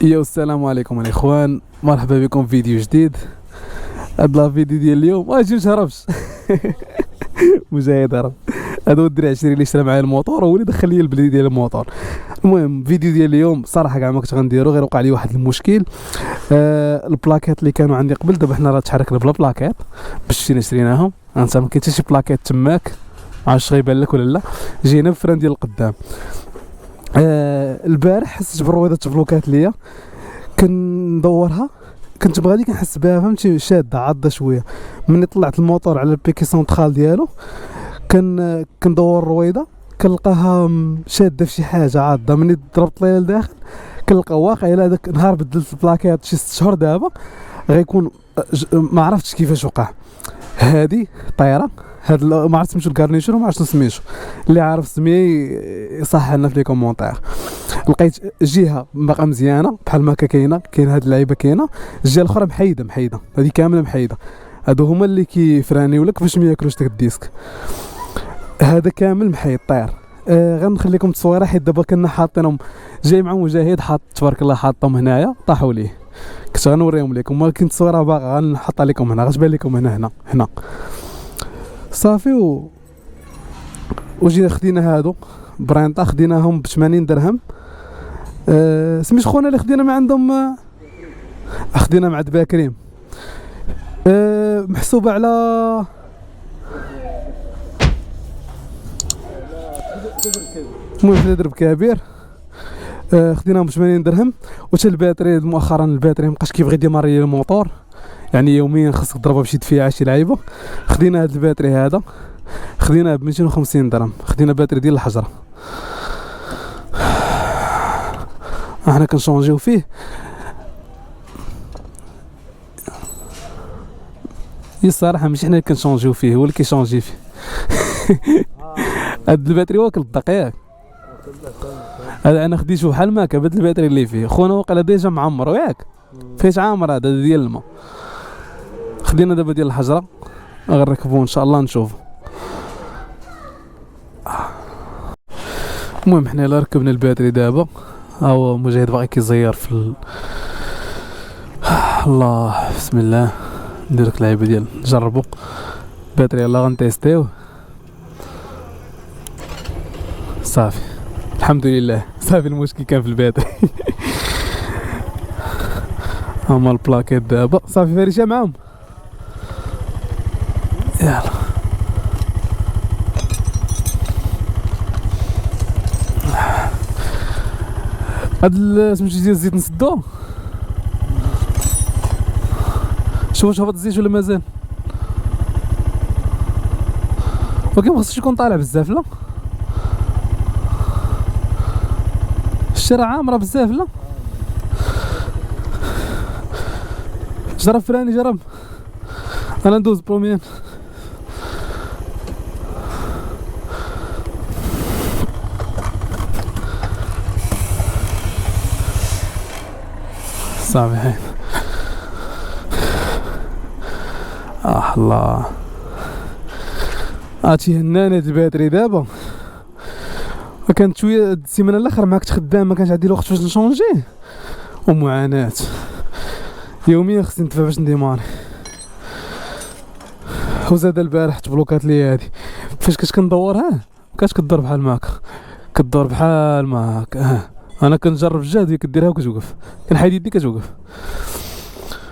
يا السلام عليكم الاخوان، مرحبا بكم في فيديو جديد. هاد لا فيديو ديال اليوم اجي مشهربش. مجاهد هرب. هذا هو الدري العشري اللي شرا معايا الموطور، هو اللي دخل لي البلي ديال الموطور. المهم فيديو ديال اليوم صراحه كاع ما كنت غنديرو، غير وقع لي واحد المشكل. البلاكات اللي كانوا عندي قبل دابا حنا راه تحركنا بلا بلاكات باش مشينا شريناهم. انت ما كاين حتى شي بلاكات تماك، عرفتش غيبان لك ولا لا. جينا بفران ديال القدام. البارح حسيت برويضه تبلوكات ليا، كندورها كنت بغادي كنحس بها، فهمتي، شاده عاضه شويه. ملي طلعت الموتور على البيكي سونطرال ديالو كندور الرويضه، كنلقاها شاده في شي حاجه عاضه. ملي ضربت ليها لداخل كنلقى واقع الا هذاك النهار بدلت البلاكات شي 6 شهور دابا غيكون ما عرفتش كيفاش وقع. هادي طايره، هاد ما عرفت سميتو الكارنيشور وما عرفتش سميتو، اللي عارف سميه يصح لنا في لي كومونتير. لقيت جهه باقا مزيانه بحال ما كاينه هاد اللعيبه كاينه، الجهه الاخرى محيده هذه كامله محيده. هادو هما اللي كيفرانيو لك باش ما ياكلوش داك الديسك. هذا كامل محيد طاير. غنخليكم التصويره حيت دابا كنا حاطينهم، جاي مع مجاهد حاط تبارك الله حاطهم هنايا طاحوا ليه. كنت غنوريهم لكم ولكن التصويره باغا غنحطها لكم هنا، غتبان لكم هنا صافي. وجينا خدينا هادو برانطا، خديناهم ب 80 درهم. سميت خونا اللي خدينا من عندهم، خدينا مع دبا كريم. محسوبه على المهم درب كبير. خديناهم ب 80 درهم. وتا الباتري مؤخرا الباتري مابقاش كيبغي ديماري الموطور، يعني يوميا خاصك تضربها بشي دفيعه شي لعيبه. خدينا هذا الباتري هذا، خديناه ب 250 درهم. خدينا باتري ديال الحجره، احنا كنشونجيو فيه. هي الصراحه ماشي حنا اللي كنشونجيو فيه، هو اللي كيشونجي فيه. هاد الباتري واكل الدقيق. هذا انا خديته بحال ما كبد الباتري اللي فيه. خونا واقيلا ديجا معمر ياك، فاش عامر هذا ديال الماء. خدينا دابا ديال الحجره، غنركبوه ان شاء الله نشوفو. المهم حنا الا ركبنا الباتري دابا، ها هو مجاهد باغي كيزير في الله بسم الله. ندير لك اللعيبه ديال نجربو الباتري، يلاه غنتيستيوه. صافي الحمد لله، صافي المشكل كان في الباتري. هما البلاكيت دابا صافي فارشه معاهم. يلا هاد سميتو ديال الزيت نسدوه. شوف هبط الزيت ولا مازال؟ ولكن مخصوش يكون طالع بزاف، لا الشارع عامره بزاف، لا جرب فراني جرب. انا ندوز بروميان. صافي الله. هاتي هنان هاد الباتري دابا. كانت شويه السيمانه الاخر ما كنت خدام، ما كانش عندي الوقت باش نشونجيه، ومعاناه يوميا خصني ندفع باش نديماري. وزاد البارح تبلوكات لي هادي فاش كنت كندورها كانت كدور بحال ما هكا، كدور بحال ما هكا. انا كنجرب الجهد هي كديرها وكتوقف، كنحيد يدي كتوقف.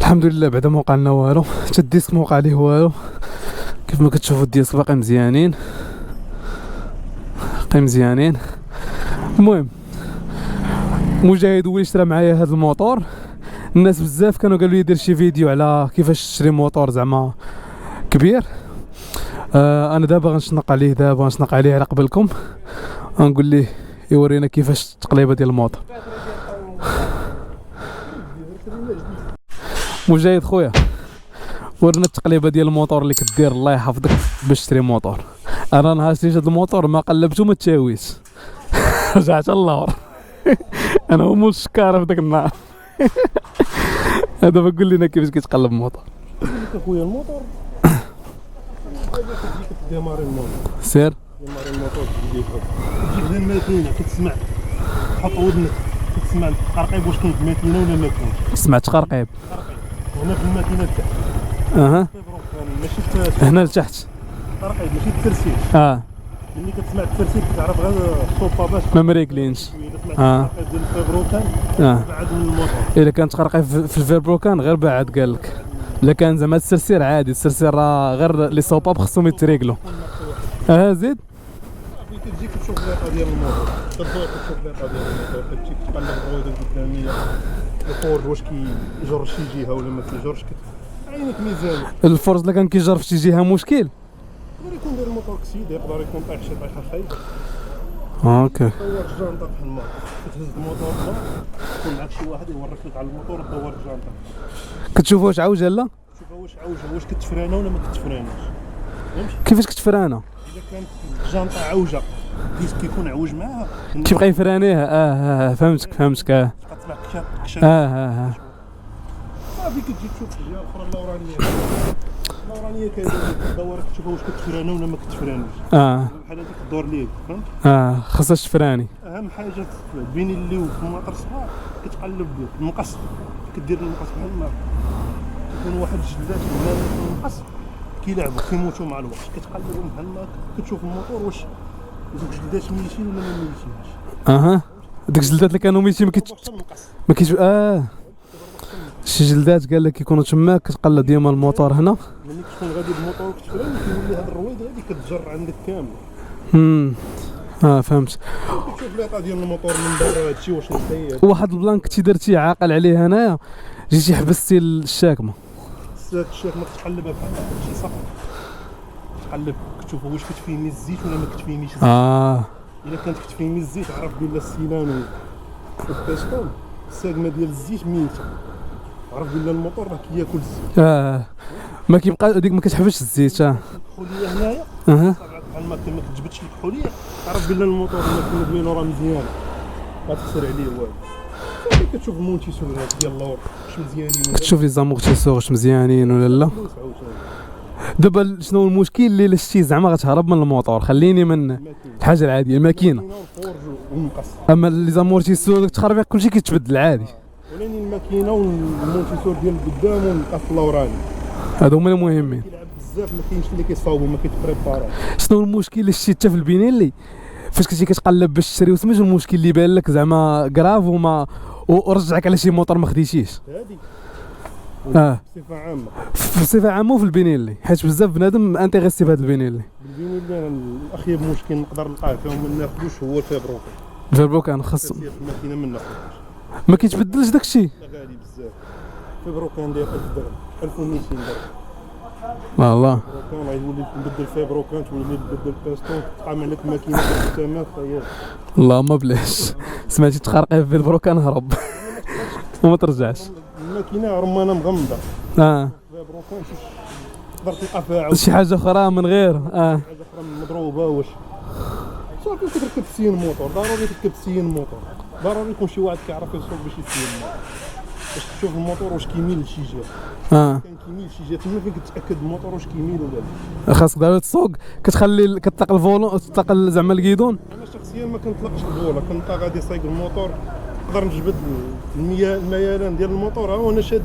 الحمد لله بعدا ما وقع لنا والو، حتى الديسك ما وقع ليه والو. كيف ما كتشوفوا الديسك باقي مزيانين، باقي مزيانين. المهم مجاهد هو اللي اشترى معايا هذا الموطور. الناس بزاف كانوا قالوا لي دير شي فيديو على كيفاش تشري موطور زعما كبير. انا دابا غنشنق عليه، على قبلكم غنقول ليه يورينا كيفاش التقليبه ديال الموطور. مجاهد خويا ورنا التقليبه ديال الموطور اللي كدير، الله يحفظك، باش تشري موطور. انا نهار شريت هذا الموطور ما قلبته ما تشاويش. رجعت اللور. انا هو مول الشكاره في ذاك النهار. هذا بقول لنا كيفاش كيتقلب الموطور. خويا الموطور ديماري الموطور سير ديماري الموطور تجيب الماكينه كتسمع، حط ودنك كتسمع القرقيب واش كاين في الماكينه ولا ما كاينش. سمعت قرقيب. هنا في الماكينه تاعك اها ماشي في هنا لتحت. قرقيب ماشي الترسيل. ملي كتسمع الترسيل كتعرف غير الصوبه باش ما مريقلينش. القرقيب ديال الفيبروكان بعد من الموطور. الا كانت قرقيب في الفيبروكان غير بعد قال لك. الا كان زعما السرسير عادي، السرسير راه غير لي صوباب خصهم يتريقلوا. زيد. كتجي كتشوف الريطه ديال الموطور، كتدور كتشوف الريطه ديال الموطور، كتجي كتقلب الرويده القداميه الفورج واش كيجر شي جهه ولا ما كيجرش، عينك ميزان. الفورج الا كان كيجر في شي جهه مشكل، يقدر يكون داير الموطور كسيد، يقدر يكون طايح شي طيحه خايبه. اوكي. دور الجانطه بحال ما كتهز الموطور يكون معك شي واحد يوريك لك على الموطور دور الجانطه، كتشوف واش عوجه لا، تشوفها واش عوجه واش كتفرانا ولا ما كتفراناش. فهمتي كيفاش كتفرانا؟ اذا كانت الجانطه عوجه الديسك كيكون عوج معاها كيبقى يفرانيها. فهمتك كتطلع كشات صافي كتجي تشوف الجهه الاخرى الاورانيه كدور كتشوفها واش كتفرانا ولا ما كتفراناش. بحال هذيك الدور ليك فهمت. خاصها تفراني. اهم حاجه بين اللي وفي المطر صغار كتقلب المقص، كدير المقص بحال ما كيكون واحد الجلدات في المقص كيلعبوا كيموتوا مع الوقت، كتقلبهم بحال ما كتشوف الموتور واش دوك الجلدات ميتين ولا ما ميتينش. ديك الجلدات اللي كانوا ميتين ما كيش شي جلدات قال لك يكونوا تماك كتقلب ديما الموتور هنا. ملي كتكون غادي بالموتور وكتفرن كيولي هاد الرويده هادي كتجر عندك كامل. فهمت. كتشوف الريطه ديال الموتور من برا هادشي واش نقي. واحد البلان كنتي درتي عاقل عليه هنايا، جيتي حبستي الشاكمه. الشاكمه كتقلبها بحال شي صفر، تقلب كتشوف واش كتفيني الزيت ولا ما كتفينيش الزيت. الا كانت كتفيني الزيت عرف بلا السيلان والبيستون الساقمه ديال الزيت ميته، عرف بلا الموتور راه كياكل الزيت. ما كيبقى ديك ما كتحبسش الزيت. الكحوليه هنايا بحال ما كتجبدش الكحوليه عرف بلا الموتور ما كيدوينو راه مزيان ما تخسر عليه والو. صافي كتشوف المونتيسور ديال اللور واش مزيانين ولا كتشوف لي زامورتيسور واش مزيانين ولا لا. دابا شنو المشكل اللي شتي زعما غتهرب من الموتور؟ خليني من الحاجه العاديه الماكينه، اما لي زامورتيسور داك التخربيق كلشي كيتبدل عادي. ولكن الماكينه والمونتيسور ديال القدام والمقص الاوراني هادو هما المهمين. كيلعب بزاف ما كاينش اللي كيصاوبوا ما كيتبريبارا. شنو المشكل اللي شتي حتى في البينيلي فاش كنتي كتقلب باش تشري وسميتو المشكل اللي بان لك زعما كراف وما ورجعك على شي موتور ما خديتيش؟ هادي بصفه عامه بصفه عامه وفي البينيلي، حيت بزاف بنادم انتريسي بهذا البينيلي. البينيلي انا الاخيب مشكل نقدر نلقاه فيهم ما ناخذوش هو الفيبروكان. الفيبروكان خاص الماكينه ما ناخذوش، ما كيتبدلش داكشي. غالي بزاف. الفيبروكان داير 1000 درهم 1200 درهم. والله الفيبروكان غيولي نبدل الفيبروكان تولي تبدل البيستون تعمل لك ماكينه بالثمن خيال. اللهم بلاش سمعتي تخرقي في البروكان هرب وما ترجعش. الماكينه رمانه مغمضه. الفيبروكان تقدر تلقى فيها شي حاجه اخرى من غير حاجه اخرى مضروبه واش صافي كتركب تسيين الموتور. ضروري تركب تسيين الموتور، ضروري يكون شي واحد كيعرف يسوق باش يسيين الموتور باش تشوف الموتور واش كيميل لشي جهه. كان كيميل شي جهه تما فين كتاكد الموتور واش كيميل ولا لا. خاصك ضروري تسوق كتطلق الفولون تطلق زعما الكيدون. انا شخصيا ما كنطلقش الفولا، كنبقى غادي سايق الموتور نقدر نجبد الميلان ديال الموتور وانا شاد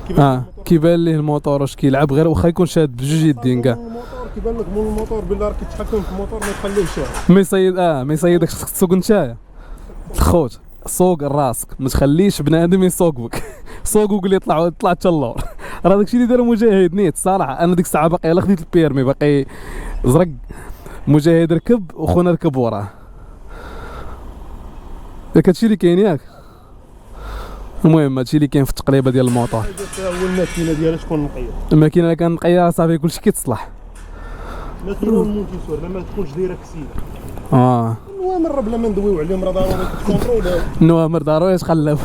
ايديا. كيبان ليه الموتور واش كيلعب غير واخا يكون شاد بجوج يدين كاع. الموتور كيبان لك مول الموتور بلا راه كيتحكم في الموتور ما يخليهش ما يصيد ما يصيدك خصك تسوق نتايا الخوت. سوق راسك ما تخليش بنادم يسوق بك. سوق وقول لي طلع حتى اللور. راه داكشي اللي دار مجاهد نيت الصراحه. انا ديك الساعه باقي خديت البيرمي باقي زرق. مجاهد ركب وخونا ركب وراه. ياك هادشي اللي كاين ياك. المهم هادشي اللي كاين في التقليبه ديال الموتور. هو الماكينه ديالها تكون نقيه. الماكينه اللي كان نقيه صافي كلشي كيتصلح. الماكينه والمونتيسور لما تكونش دايره كسيده. النوامر بلا ما ندويو عليهم راه ضروري تكونترول. النوامر ضروري تقلب.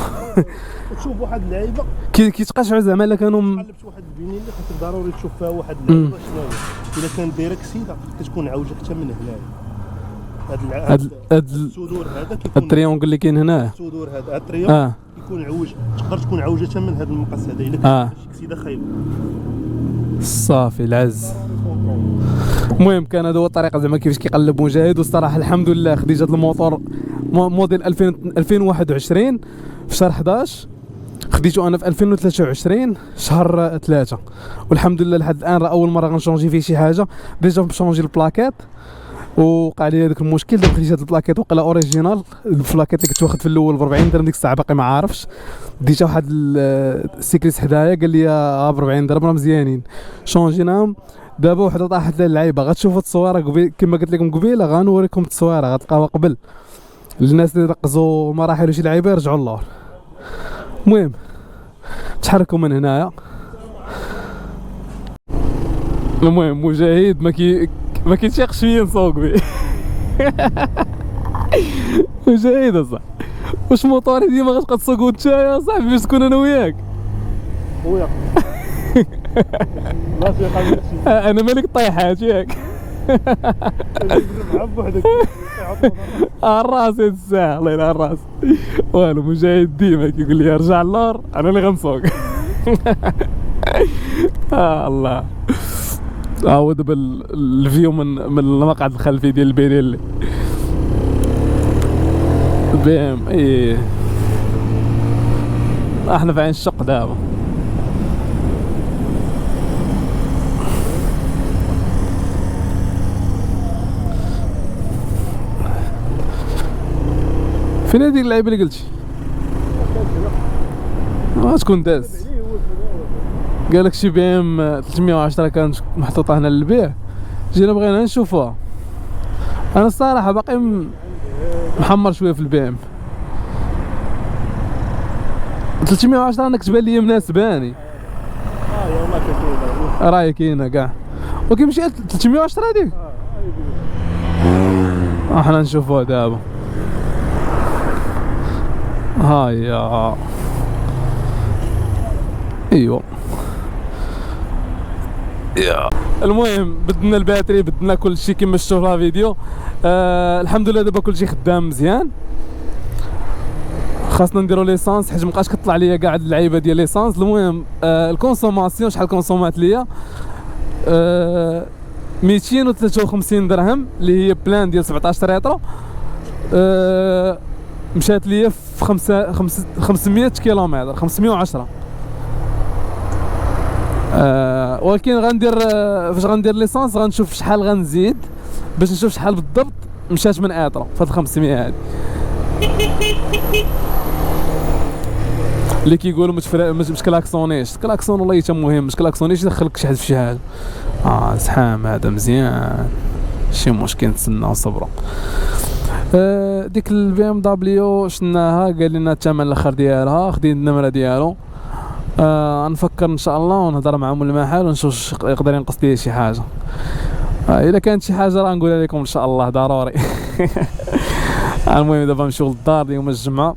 تشوف واحد اللعيبه كيتقاشعوا زعما الا كانوا قلبت واحد البينيلي خاصك ضروري تشوف فيها واحد اللعيبه شنو الا كانت دايره كسيده كتكون عوجه حتى من هنايا. هاد السدور هذا كيكون التريونغل اللي كاين هنا. السدور هذا التريونغل كيكون عوج تقدر تكون عوجه حتى من هذا المقص هذا الا كانت كسيده خايبه. صافي العز. المهم كان هذا هو الطريقه زعما كيفاش كيقلب مجاهد. والصراحه الحمد لله خديت هذا الموتور موديل 2021 في شهر 11. خديته انا في 2023 شهر 3، والحمد لله لحد الان راه اول مره غنشونجي فيه شي حاجه. ديجا بشونجي البلاكيت وقع لي هذاك المشكل. دابا خديت هاد البلاكيت وقيلا اوريجينال، البلاكيت اللي كنت واخد في الاول ب 40 درهم ديك الساعه باقي ما عارفش. ديجا واحد السيكليس حدايا قال لي ب 40 درهم راه مزيانين، شونجيناهم. دابا وحده طاحت لي اللعيبه، غتشوفوا التصويره قبيل كما قلت لكم قبيله، غنوريكم التصويره غتلقاوها قبل. الناس اللي رقزوا مراحل وشي لعيبه يرجعوا اللور. المهم تحركوا من هنايا. المهم مجاهد ما كيتشيقش فيا نسوق به. مجاهد اصاحبي، واش موطوري ديما غتبقى تسوق نتايا اصاحبي باش تكون انا وياك؟ خويا لا ثقه بهادشي. انا مالك طيحات ياك. مع بوحدك الراس هاد الساعه الله يلعن الراس. والو مجاهد ديما كيقول لي رجع اللور انا اللي غنسوق. الله. هو دابا الفيو من المقعد الخلفي ديال البيريلي بيم. ايه احنا في عين الشق دابا. فين هذيك اللعيبه اللي قلتي؟ شكون داز؟ قالك شي بي ام 310 كانت محطوطه هنا للبيع، جينا بغينا نشوفوها. انا الصراحه باقي محمر شويه في البي ام 310. انا كتبان لي مناسباني يوما كاينه راهي كاينه كاع، وكيمشي 310 هذيك. احنا نشوفوها دابا. هايا ايوا. المهم بدلنا الباتري، بدلنا كل شيء كما شفتوا في الفيديو. الحمد لله دابا كل شيء خدام مزيان. خاصنا نديرو ليسانس حيت مابقاش كطلع ليا كاع اللعيبه ديال ليسانس. المهم الكونسوماسيون شحال كونسومات ليا 253 درهم اللي هي بلان ديال 17 ريترو. مشات ليا في 500 كيلومتر 510. ولكن غندير فاش غندير ليسانس غنشوف شحال غنزيد باش نشوف شحال بالضبط مشات من اطرو في هاد 500 هادي. اللي كيقولوا مش كلاكسونيش، كلاكسون والله حتى مهم، مش كلاكسونيش يدخلك شي حد في شي حاجه. زحام هذا مزيان، شي مشكل نتسنى ونصبروا. ديك البي ام دبليو شناها قال لنا الثمن الاخر ديالها، خديت النمره ديالو. نفكر ان شاء الله ونهضر مع مول المحل ونشوف يقدر ينقص لي شي حاجه. الا كانت شي حاجه راه نقولها لكم ان شاء الله ضروري. المهم دابا نمشيو للدار اليوم الجمعه،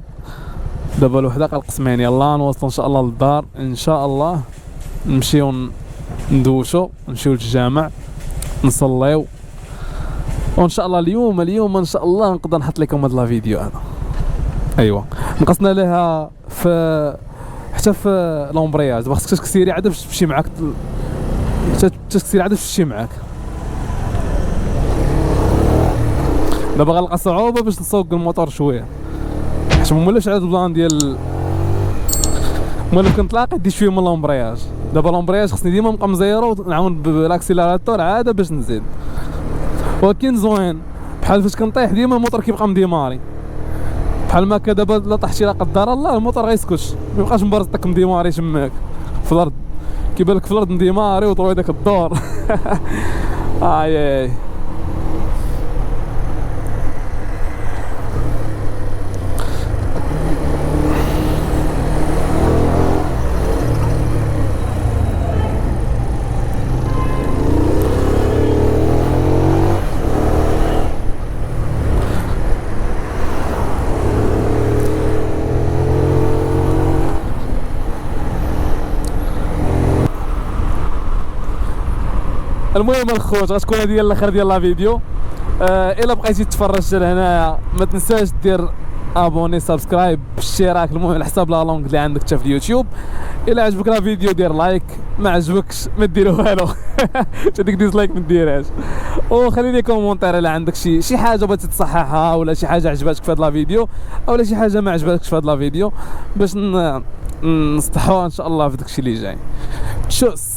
دابا الوحده قسمين. يلا نوصلوا ان شاء الله للدار ان شاء الله، نمشيو ندوشو، نمشيو للجامع نصليو، وان شاء الله اليوم ان شاء الله نقدر نحط لكم هذا الفيديو هذا. ايوا نقصنا لها في حتى في لومبرياج، خاصك تكسيري عاد باش تمشي معاك، تكسيري عاد باش تمشي معاك. دابا غنلقى صعوبه باش نسوق الموتور شويه حيت مولفش على البلان ديال مولف كنطلاق يدي شويه من لومبرياج. دابا لومبرياج خصني ديما نبقى مزيرو ونعاون بالاكسيليراتور عاد باش نزيد. ولكن زوين بحال فاش كنطيح ديما الموتور كيبقى مديماري، بحال ما هكا. دابا لا طحتي لا قدر الله الموتور غيسكتش، ميبقاش مبرزطك مديماري تماك في الارض، كيبان لك في الارض مديماري وطوي داك الدور. اي المهم الخوت غتكون هذه الاخر ديال لا فيديو. الا بقيتي تتفرج لهنايا ما تنساش دير ابوني سبسكرايب اشتراك المهم على حساب لا لونغ اللي عندك حتى في اليوتيوب. الا عجبك لا فيديو دير لايك، ما عجبكش ما دير والو ديك ديسلايك ما ديرهاش. وخلي لي كومونتير الا عندك شي حاجه بغيتي تصححها ولا شي حاجه عجبتك في هذا لا فيديو اولا شي حاجه ما عجبتكش في هذا لا فيديو باش نصلحوها ان شاء الله في داكشي اللي جاي. تشوس.